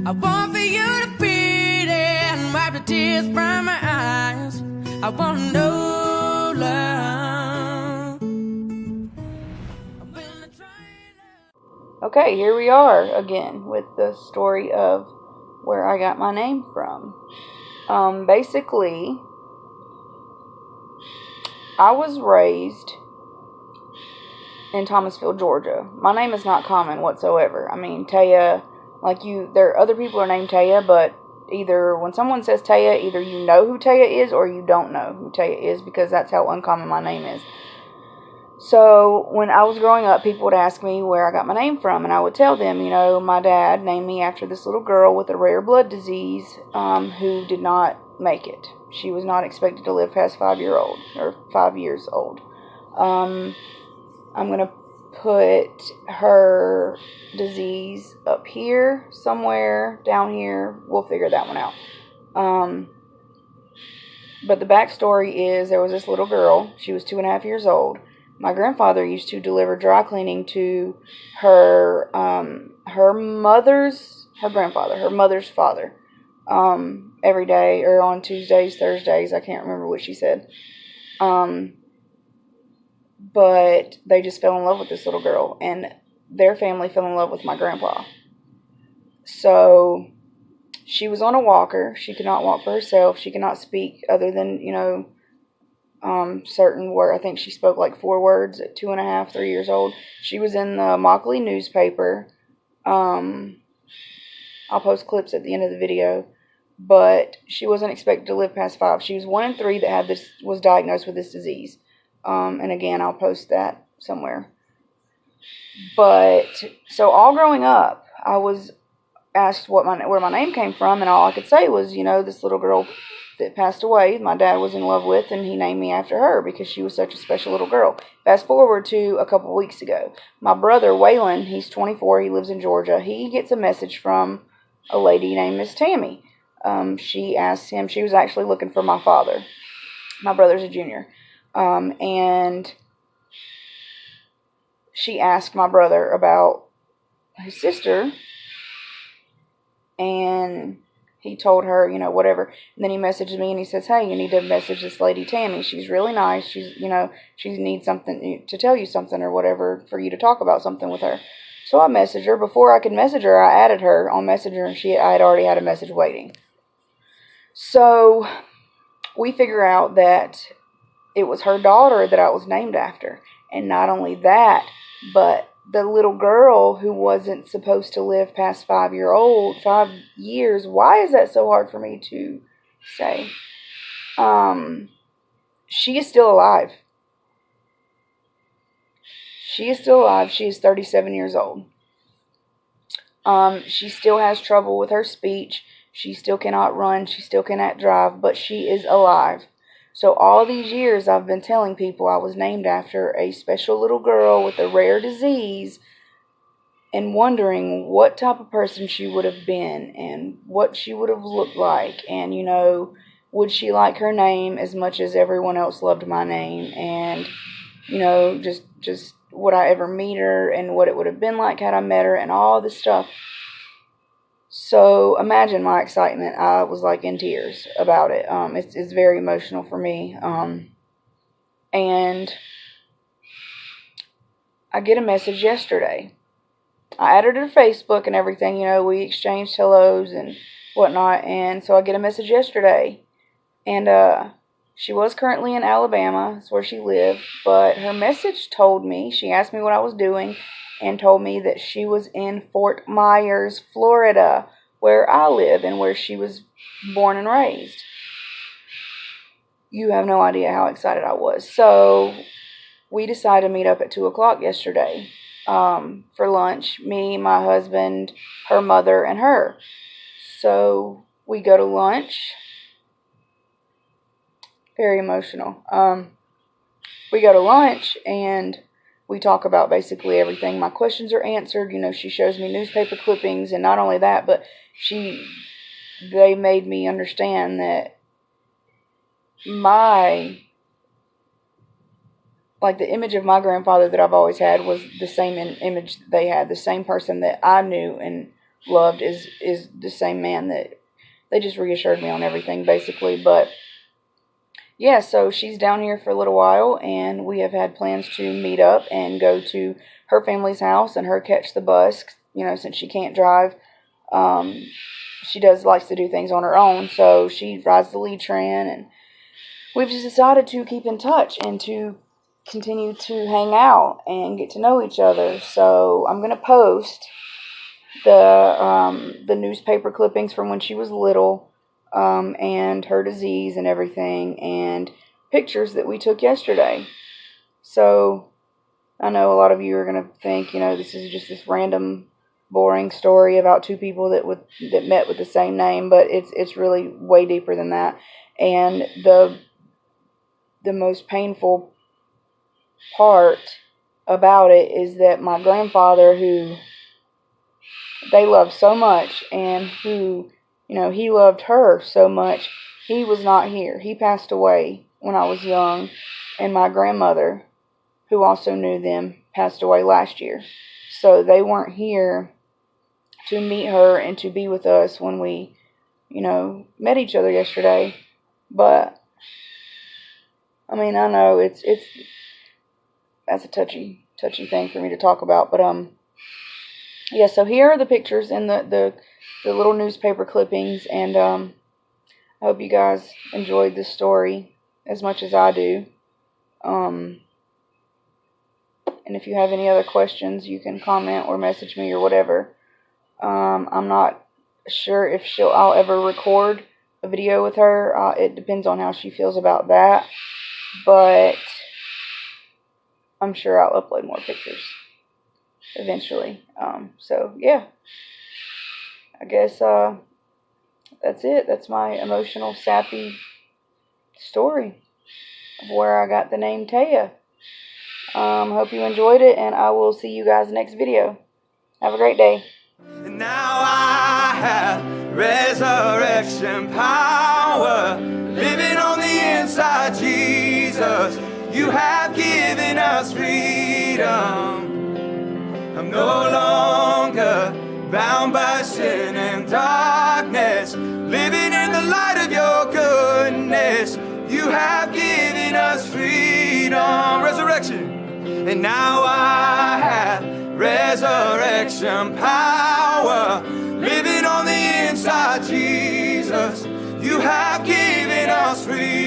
I want for you to beat it and wipe the tears from my eyes. I want no love. Okay, here we are again with the story of where I got my name from. Basically, I was raised in Thomasville, Georgia. My name is not common whatsoever. I mean, Taya, there are other people are named Taya, but either when someone says Taya, either you know who Taya is or you don't know who Taya is, because that's how uncommon my name is. So when I was growing up, people would ask me where I got my name from, and I would tell them, my dad named me after this little girl with a rare blood disease who did not make it. She was not expected to live past 5 years old. I'm going to put her disease up here somewhere, down here. We'll figure that one out. But the backstory is there was this little girl. She was 2.5 years old. My grandfather used to deliver dry cleaning to her mother's father, every day, or on Tuesdays, Thursdays. I can't remember what she said. But they just fell in love with this little girl, and their family fell in love with my grandpa. So she was on a walker. She could not walk for herself. She could not speak other than, certain words. I think she spoke like 4 words at 2.5, 3 years old. She was in the Mockley newspaper. I'll post clips at the end of the video. But she wasn't expected to live past 5. She was 1 in 3 that was diagnosed with this disease. And again, I'll post that somewhere. But, so all growing up, I was asked where my name came from, and all I could say was, this little girl that passed away, my dad was in love with, and he named me after her because she was such a special little girl. Fast forward to a couple of weeks ago. My brother, Waylon, he's 24, he lives in Georgia. He gets a message from a lady named Miss Tammy. She asked him, she was actually looking for my father. My brother's a junior. And she asked my brother about his sister, and he told her, whatever. And then he messaged me and he says, hey, you need to message this lady Tammy. She's really nice. She needs something to tell you something or whatever, for you to talk about something with her. So I messaged her. Before I could message her, I added her on Messenger, and I had already had a message waiting. So we figure out that it was her daughter that I was named after. And not only that, but the little girl who wasn't supposed to live past 5 years. Why is that so hard for me to say? She is still alive. She is still alive. She is 37 years old. She still has trouble with her speech. She still cannot run. She still cannot drive, but she is alive. So all these years I've been telling people I was named after a special little girl with a rare disease, and wondering what type of person she would have been and what she would have looked like, and, would she like her name as much as everyone else loved my name, and, just would I ever meet her, and what it would have been like had I met her, and all this stuff. So imagine my excitement. I was like in tears about it. It's very emotional for me. And I get a message yesterday. I added her to Facebook and everything. We exchanged hellos and whatnot. And so I get a message yesterday. And she was currently in Alabama. That's where she lived. But her message told me, she asked me what I was doing, and told me that she was in Fort Myers, Florida, where I live and where she was born and raised. You have no idea how excited I was. So we decided to meet up at 2 o'clock yesterday for lunch. Me, my husband, her mother, and her. So we go to lunch. Very emotional. We go to lunch, and we talk about basically everything. My questions are answered. She shows me newspaper clippings, and not only that, but they made me understand that the image of my grandfather that I've always had was the same image they had, the same person that I knew and loved is the same man. That they just reassured me on everything, basically. But yeah, so she's down here for a little while, and we have had plans to meet up and go to her family's house and her catch the bus, since she can't drive. She likes to do things on her own, so she rides the lead train, and we've just decided to keep in touch and to continue to hang out and get to know each other. So I'm going to post the newspaper clippings from when she was little, and her disease and everything, and pictures that we took yesterday. So I know a lot of you are going to think, this is just this random, boring story about two people that met with the same name, but it's really way deeper than that. And the most painful part about it is that my grandfather, who they loved so much, and who, he loved her so much, he was not here. He passed away when I was young, and my grandmother, who also knew them, passed away last year. So they weren't here to meet her and to be with us when we, met each other yesterday. But I mean, I know that's a touchy thing for me to talk about, but yeah, so here are the pictures and the little newspaper clippings, and I hope you guys enjoyed this story as much as I do. And if you have any other questions, you can comment or message me or whatever. I'm not sure if I'll ever record a video with her. It depends on how she feels about that, but I'm sure I'll upload more pictures eventually. So yeah, I guess that's it. That's my emotional, sappy story of where I got the name Taya. Hope you enjoyed it, and I will see you guys next video. Have a great day. And now I have resurrection power living on the inside, Jesus. You have given us freedom. I'm no longer bound by sin and darkness, living in the light of your goodness. You have given us freedom, resurrection. And now I have resurrection power living on the inside, Jesus. You have given us freedom.